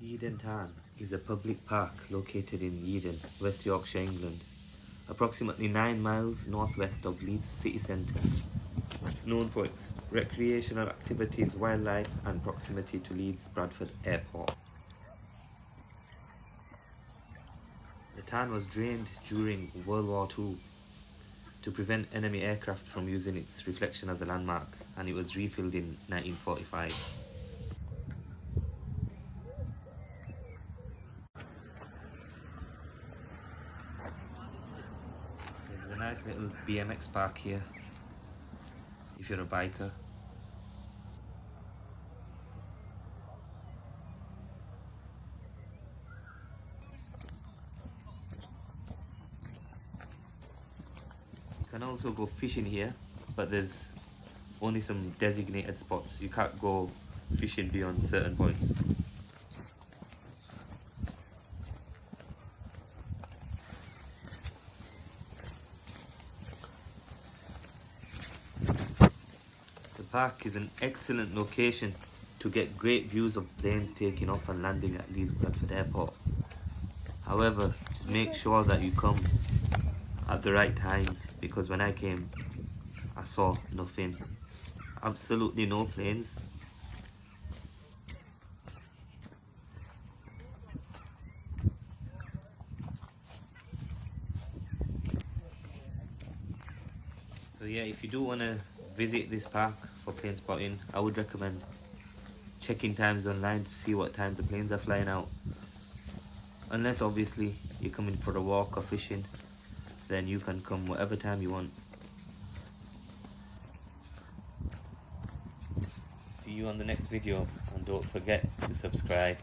Yeadon Tarn is a public park located in Yeadon, West Yorkshire, England, approximately 9 miles northwest of Leeds city centre. It's known for its recreational activities, wildlife and proximity to Leeds Bradford Airport. The tarn was drained during World War II to prevent enemy aircraft from using its reflection as a landmark, and it was refilled in 1945. There's a nice little BMX park here if you're a biker. You can also go fishing here, but there's only some designated spots. You can't go fishing beyond certain points. The park is an excellent location to get great views of planes taking off and landing at Leeds Bradford Airport. However, just make sure that you come at the right times, because when I came I saw nothing, absolutely no planes. So yeah, if you do want to visit this park for plane spotting, I would recommend checking times online to see what times the planes are flying out. Unless obviously you're coming for a walk or fishing, then you can come whatever time you want. See you on the next video, and don't forget to subscribe.